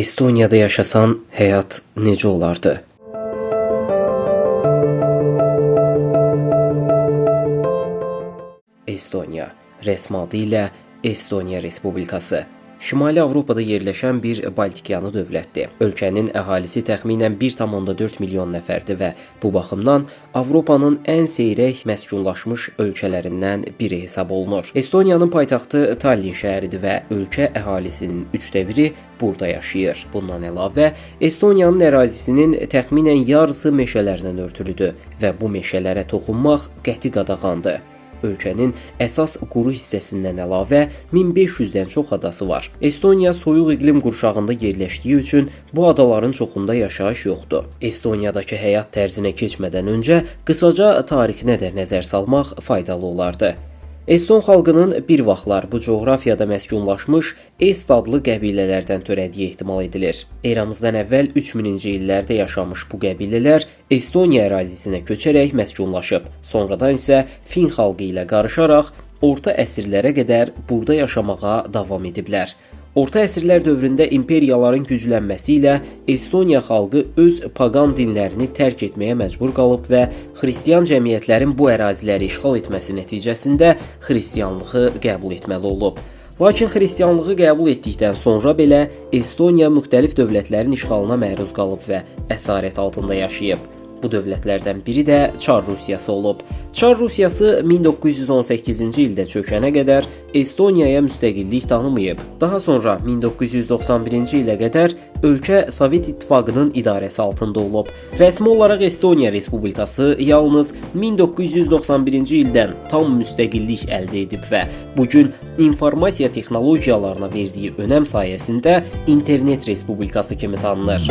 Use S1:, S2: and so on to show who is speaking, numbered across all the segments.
S1: Estoniyada yaşasan həyat necə olardı? Estoniya, rəsmi adı ilə Estoniya Respublikası. Şimali Avropada yerləşən bir Baltikyanı dövlətdir. Ölkənin əhalisi təxminən 1,4 milyon nəfərdir və bu baxımdan Avropanın ən seyrək məskunlaşmış ölkələrindən biri hesab olunur. Estoniyanın paytaxtı Tallin şəhəridir və ölkə əhalisinin 1/3 burada yaşayır. Bundan əlavə, Estoniyanın ərazisinin təxminən yarısı meşələrlə örtülüdür və bu meşələrə toxunmaq qəti qadağandır. Ölkənin əsas quru hissəsindən əlavə 1500-dən çox adası var. Estoniya soyuq iqlim qurşağında yerləşdiyi üçün bu adaların çoxunda yaşayış yoxdur. Estoniyadakı həyat tərzinə keçmədən öncə qısaca tarixinə də nəzər salmaq faydalı olardı. Eston xalqının bir vaxtlar bu coğrafiyada məskunlaşmış Est adlı qəbilələrdən törədiyi ehtimal edilir. Eramızdan əvvəl 3000-ci illərdə yaşamış bu qəbilələr Estoniya ərazisinə köçərək məskunlaşıb. Sonradan isə Fin xalqı ilə qarışaraq orta əsrlərə qədər burada yaşamağa davam ediblər. Orta əsrlər dövründə imperiyaların güclənməsi ilə Estoniya xalqı öz paqan dinlərini tərk etməyə məcbur qalıb və xristian cəmiyyətlərin bu əraziləri işğal etməsi nəticəsində xristianlığı qəbul etməli olub. Lakin xristianlığı qəbul etdikdən sonra belə Estoniya müxtəlif dövlətlərin işğalına məruz qalıb və əsarət altında yaşayıb. Bu dövlətlərdən biri də Çar Rusiyası olub. Çar Rusiyası 1918-ci ildə çökənə qədər Estoniyaya müstəqillik tanımayıb. Daha sonra 1991-ci ilə qədər ölkə Sovet İttifaqının idarəsi altında olub. Rəsmi olaraq Estoniya Respublikası yalnız 1991-ci ildən tam müstəqillik əldə edib və bu gün informasiya texnologiyalarına verdiyi önəm sayəsində internet respublikası kimi tanınır.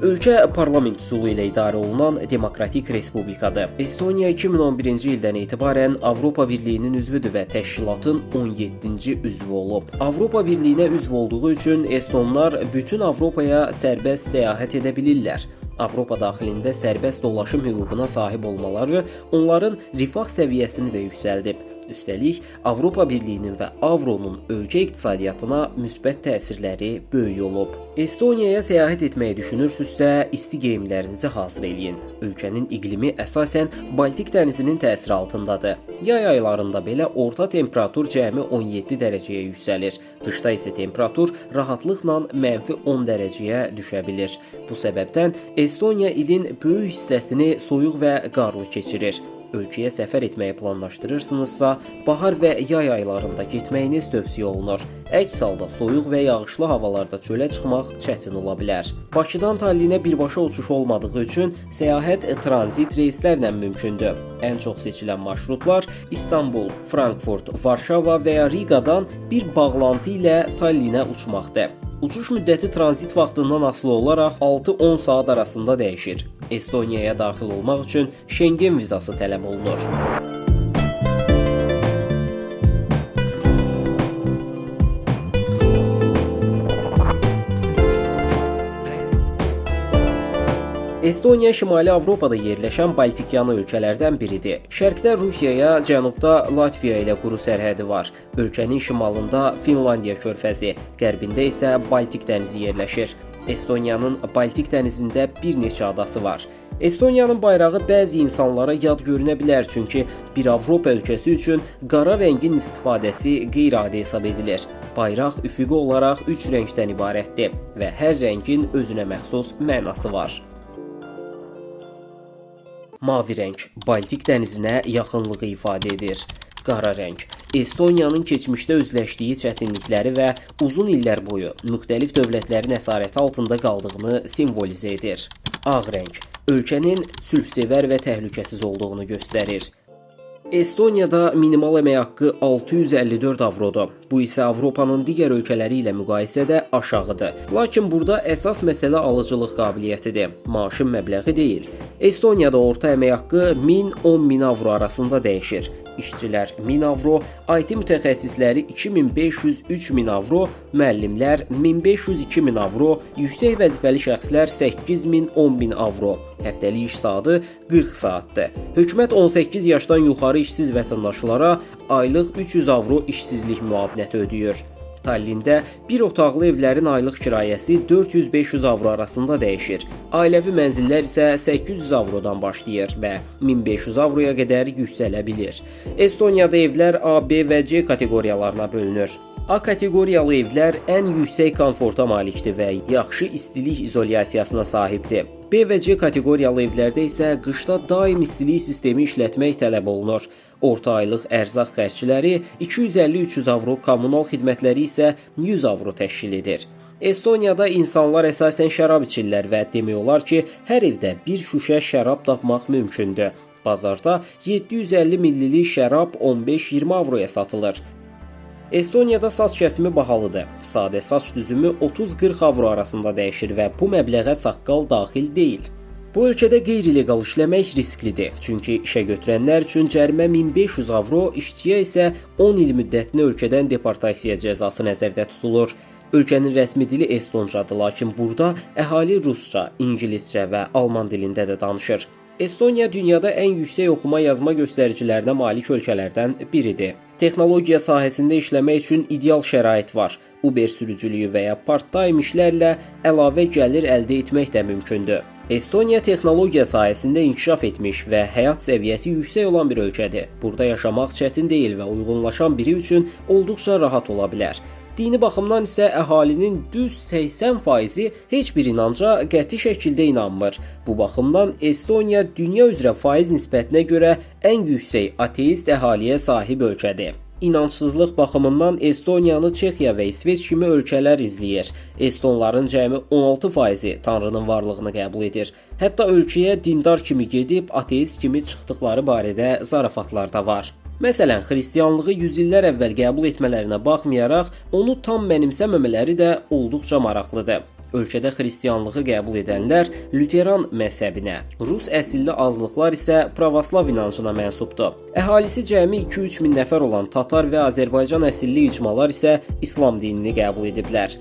S1: Ölkə parlament üsulu ilə idarə olunan demokratik respublikadır. Estoniya 2011-ci ildən etibarən Avropa Birliyinin üzvüdür və təşkilatın 17-ci üzvü olub. Avropa Birliyinə üzv olduğu üçün estonlar bütün Avropaya sərbəst səyahət edə bilirlər. Avropa daxilində sərbəst dolaşım hüququna sahib olmaları onların rifah səviyyəsini də yüksəldib. Üstəlik, Avropa Birliyinin və Avronun ölkə iqtisadiyyatına müsbət təsirləri böyük olub. Estoniyaya səyahət etməyi düşünürsünüzsə, isti geyimlərinizi hazır eləyin. Ölkənin iqlimi əsasən Baltik dənizinin təsiri altındadır. Yay aylarında belə orta temperatur cəmi 17 dərəcəyə yüksəlir. Qışda isə temperatur rahatlıqla -10 dərəcəyə düşə bilir. Bu səbəbdən Estoniya ilin böyük hissəsini soyuq və qarlı keçirir. Ölkəyə səfər etməyi planlaşdırırsınızsa, bahar və yay aylarında getməyiniz tövsiyə olunur. Əks halda soyuq və yağışlı havalarda çölə çıxmaq çətin ola bilər. Bakıdan Tallinə birbaşa uçuş olmadığı üçün səyahət tranzit reyslərlə mümkündür. Ən çox seçilən marşrutlar İstanbul, Frankfurt, Varşava və ya Riqadan bir bağlantı ilə Tallinə uçmaqdır. Uçuş müddəti tranzit vaxtından asılı olaraq 6-10 saat arasında dəyişir. Estoniyaya daxil olmaq üçün Schengen vizası tələb olunur. Estoniya Şimali Avropada yerləşən Baltikyanı ölkələrdən biridir. Şərqdə Rusiyaya, cənubda Latviya ilə quru sərhədi var. Ölkənin şimalında Finlandiya körfəzi, qərbində isə Baltik dənizi yerləşir. Estoniyanın Baltik dənizində bir neçə adası var. Estoniyanın bayrağı bəzi insanlara yad görünə bilər, çünki bir Avropa ölkəsi üçün qara rəngin istifadəsi qeyri-adi hesab edilir. Bayraq üfüqi olaraq 3 rəngdən ibarətdir və hər rəngin özünə məxsus mənası var. Mavi rəng Baltik dənizinə yaxınlığı ifadə edir. Qara rəng Estoniyanın keçmişdə üzləşdiyi çətinlikləri və uzun illər boyu müxtəlif dövlətlərin əsarəti altında qaldığını simvolizə edir. Ağ rəng ölkənin sülhsevər və təhlükəsiz olduğunu göstərir. Estoniyada minimal əmək haqqı 654 avrodur. Bu isə Avropanın digər ölkələri ilə müqayisədə aşağıdır. Lakin burada əsas məsələ alıcılıq qabiliyyətidir, maaşın məbləği deyil. Estoniyada orta əmək haqqı 1000-10.000 avro arasında dəyişir. İşçilər 1000 avro, IT mütəxəssisləri 2500-3000 avro, müəllimlər 1500-2000 avro, yüksək vəzifəli şəxslər 8000-10000 avro. Həftəlik iş saatı 40 saatdır. Hökumət 18 yaşdan yuxarı çoxları işsiz vətəndaşlara aylıq 300 avro işsizlik müavinəti ödəyir. Tallində bir otaqlı evlərin aylıq kirayəsi 400-500 avro arasında dəyişir. Ailəvi mənzillər isə 800 avrodan başlayır və 1500 avroya qədər yüksələ bilir. Estoniyada evlər A, B və C kateqoriyalarına bölünür. A kateqoriyalı evlər ən yüksək komforta malikdir və yaxşı istilik izolyasiyasına sahibdir. B və C kateqoriyalı evlərdə isə qışda daim istilik sistemi işlətmək tələb olunur. Orta aylıq ərzaq xərcləri 250-300 avro, kommunal xidmətləri isə 100 avro təşkil edir. Estoniyada insanlar əsasən şərab içirlər və demək olar ki, hər evdə bir şüşə şərab tapmaq mümkündür. Bazarda 750 millilik şərab 15-20 avroya satılır. Estoniyada saç kəsimi bahalıdır. Sadə saç düzümü 30-40 avro arasında dəyişir və bu məbləğə saqqal daxil deyil. Bu ölkədə qeyri-legal işləmək risklidir. Çünki işə götürənlər üçün cərimə 1500 avro, işçiyə isə 10 il müddətinə ölkədən deportasiya cəzası nəzərdə tutulur. Ölkənin rəsmi dili estoncadır, lakin burada əhali rusca, ingiliscə və alman dilində də danışır. Estoniya dünyada ən yüksək oxuma yazma göstəricilərinə malik ölkələrdən biridir. Texnologiya sahəsində işləmək üçün ideal şərait var. Uber sürücülüyü və ya part-time işlərlə əlavə gəlir əldə etmək də mümkündür. Estoniya texnologiya sahəsində inkişaf etmiş və həyat səviyyəsi yüksək olan bir ölkədir. Burada yaşamaq çətin deyil və uyğunlaşan biri üçün olduqca rahat ola bilər. Dini baxımdan isə əhalinin düz 80%-i heç bir inanca qəti şəkildə inanmır. Bu baxımdan Estoniya dünya üzrə faiz nisbətinə görə ən yüksək ateist əhaliyə sahib ölkədir. İnancsızlıq baxımından Estoniyanı Çexiya və İsveç kimi ölkələr izləyir. Estonların cəmi 16%-i Tanrının varlığını qəbul edir. Hətta ölkəyə dindar kimi gedib ateist kimi çıxdıqları barədə zarafatlar da var. Məsələn, xristianlığı yüzillər əvvəl qəbul etmələrinə baxmayaraq, onu tam mənimsəməmələri də olduqca maraqlıdır. Ölkədə xristianlığı qəbul edənlər Lüteran məzhəbinə, rus əsilli azlıqlar isə pravoslav inancına mənsubdur. Əhalisi cəmi 2-3 min nəfər olan Tatar və Azərbaycan əsilli icmalar isə İslam dinini qəbul ediblər.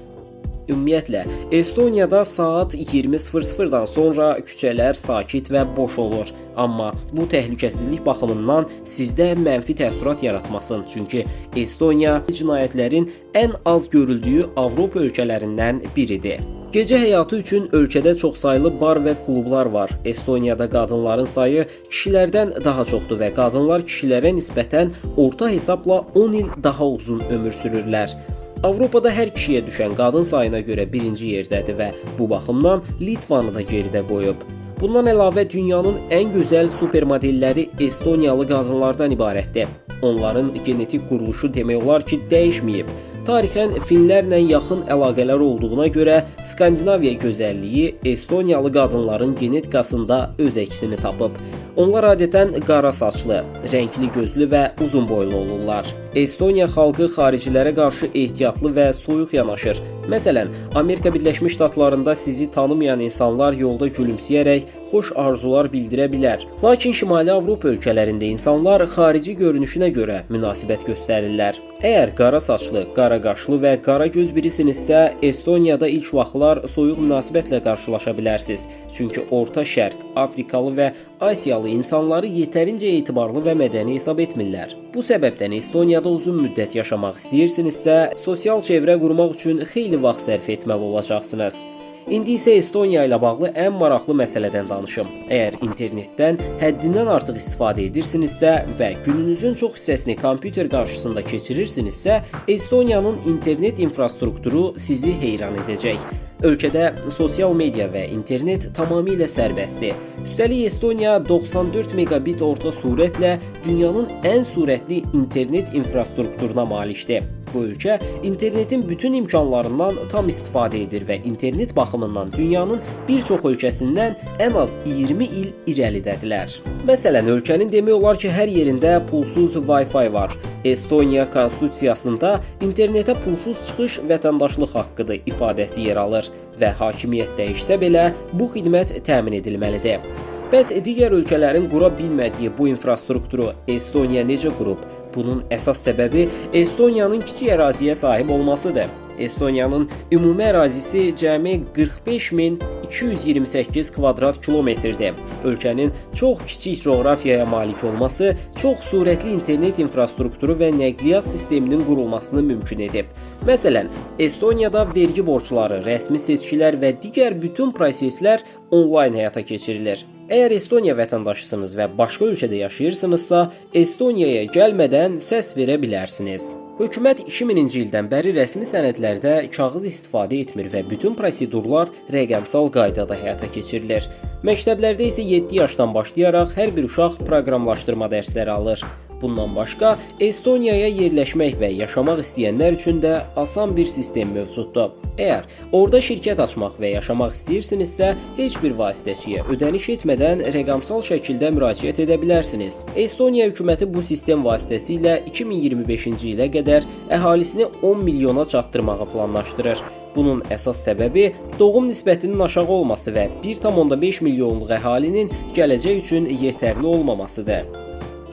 S1: Ümumiyyətlə, Estoniyada saat 20:00-dan sonra küçələr sakit və boş olur. Amma bu təhlükəsizlik baxımından sizdə mənfi təəssürat yaratmasın. Çünki Estoniya cinayətlərin ən az görüldüyü Avropa ölkələrindən biridir. Gecə həyatı üçün ölkədə çoxsaylı bar və klublar var. Estoniyada qadınların sayı kişilərdən daha çoxdur və qadınlar kişilərə nisbətən orta hesabla 10 il daha uzun ömür sürürlər. Avropada hər kişiyə düşən qadın sayına görə birinci yerdədir və bu baxımdan Litvanı da geridə qoyub. Bundan əlavə dünyanın ən gözəl supermodelləri Estoniyalı qadınlardan ibarətdir. Onların genetik quruluşu demək olar ki, dəyişməyib. Tarixən Finlərlə yaxın əlaqələr olduğuna görə Skandinaviya gözəlliyi Estoniyalı qadınların genetikasında öz əksini tapıb. Onlar adətən qara saçlı, rəngli gözlü və uzun boylu olurlar. Estoniya xalqı xaricilərə qarşı ehtiyatlı və soyuq yanaşır. Məsələn, Amerika Birləşmiş Ştatlarında sizi tanımayan insanlar yolda gülümsəyərək xoş arzular bildirə bilər. Lakin Şimali Avropa ölkələrində insanlar xarici görünüşünə görə münasibət göstərirlər. Əgər qara saçlı, qara qaşlı və qara göz birisinizsə, Estoniyada ilk vaxtlar soyuq münasibətlə qarşılaşa bilərsiniz. Çünki Orta Şərq, Afrikalı və Asiyalı insanları yetərincə etibarlı və mədəni hesab etmirlər. Bu səbəbdən Estoniyada uzun müddət yaşamaq istəyirsinizsə, sosial çevrə qurmaq üçün xeyli vaxt sərf etməli olacaqsınız. İndi isə Estoniya ilə bağlı ən maraqlı məsələdən danışım. Əgər internetdən həddindən artıq istifadə edirsinizsə və gününüzün çox hissəsini kompüter qarşısında keçirirsinizsə, Estoniyanın internet infrastrukturu sizi heyran edəcək. Ölkədə sosial media və internet tamamilə sərbəstdir. Üstəlik Estoniya 94 megabit orta sürətlə dünyanın ən sürətli internet infrastrukturuna malikdir. Bu ölkə internetin bütün imkanlarından tam istifadə edir və internet baxımından dünyanın bir çox ölkəsindən ən az 20 il irəlidədirlər. Məsələn, ölkənin demək olar ki, hər yerində pulsuz Wi-Fi var. Estoniya konstitusiyasında internetə pulsuz çıxış vətəndaşlıq haqqıdır ifadəsi yer alır və hakimiyyət dəyişsə belə bu xidmət təmin edilməlidir. Bəs digər ölkələrin qura bilmədiyi bu infrastrukturu Estoniya necə qurub? Bunun əsas səbəbi Estoniyanın kiçik əraziyə sahib olmasıdır. Estoniyanın ümumi ərazisi cəmi 45.228 kvadrat kilometrdir. Ölkənin çox kiçik coğrafiyaya malik olması çox sürətli internet infrastrukturu və nəqliyyat sisteminin qurulmasını mümkün edib. Məsələn, Estoniyada vergi borcları, rəsmi seçkilər və digər bütün proseslər onlayn həyata keçirilir. Əgər Estoniya vətəndaşısınız və başqa ölkədə yaşayırsınızsa, Estoniyaya gəlmədən səs verə bilərsiniz. Hökumət 2000-ci ildən bəri rəsmi sənədlərdə kağız istifadə etmir və bütün prosedurlar rəqəmsal qaydada həyata keçirilir. Məktəblərdə isə 7 yaşdan başlayaraq hər bir uşaq proqramlaşdırma dərsləri alır. Bundan başqa, Estoniyaya yerləşmək və yaşamaq istəyənlər üçün də asan bir sistem mövcuddur. Əgər orada şirkət açmaq və yaşamaq istəyirsinizsə, heç bir vasitəçiyə ödəniş etmədən rəqəmsal şəkildə müraciət edə bilərsiniz. Estoniya hökuməti bu sistem vasitəsilə 2025-ci ilə qədər əhalisini 10 milyona çatdırmağı planlaşdırır. Bunun əsas səbəbi doğum nisbətinin aşağı olması və 1,5 milyonluq əhalinin gələcək üçün yetərli olmamasıdır.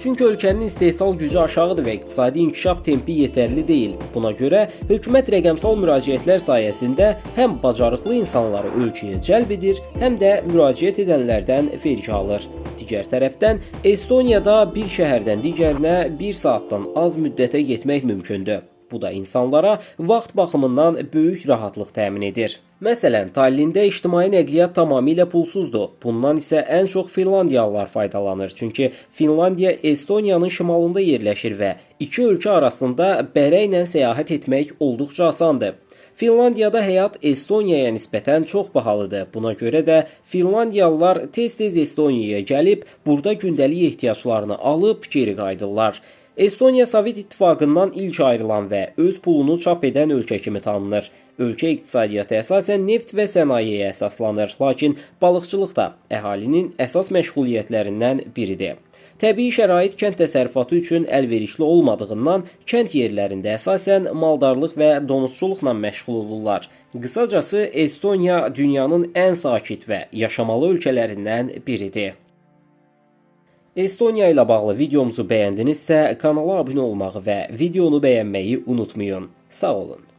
S1: Çünki ölkənin istehsal gücü aşağıdır və iqtisadi inkişaf tempi yetərli deyil. Buna görə hökumət rəqəmsal müraciətlər sayəsində həm bacarıqlı insanları ölkəyə cəlb edir, həm də müraciət edənlərdən vergi alır. Digər tərəfdən, Estoniyada bir şəhərdən digərinə 1 saatdan az müddətə getmək mümkündür. Bu da insanlara vaxt baxımından böyük rahatlıq təmin edir. Məsələn, Tallində ictimai nəqliyyat tamamilə pulsuzdur. Bundan isə ən çox Finlandiyalılar faydalanır. Çünki Finlandiya Estoniyanın şimalında yerləşir və iki ölkə arasında bərəklə səyahət etmək olduqca asandır. Finlandiyada həyat Estoniyaya nisbətən çox bahalıdır. Buna görə də Finlandiyalılar tez-tez Estoniyaya gəlib, burada gündəlik ehtiyaclarını alıb geri qayıdırlar. Estoniya Sovet İttifaqından ilk ayrılan və öz pulunu çap edən ölkə kimi tanınır. Ölkə iqtisadiyyatı əsasən neft və sənayeyə əsaslanır, lakin balıqçılıq da əhalinin əsas məşğuliyyətlərindən biridir. Təbii şərait kənd təsərrüfatı üçün əlverişli olmadığından kənd yerlərində əsasən maldarlıq və donuzçuluqla məşğul olurlar. Qısacası Estoniya dünyanın ən sakit və yaşamalı ölkələrindən biridir. Estoniya ilə bağlı videomuzu bəyəndinizsə, kanala abunə olmağı və videonu bəyənməyi unutmayın. Sağ olun.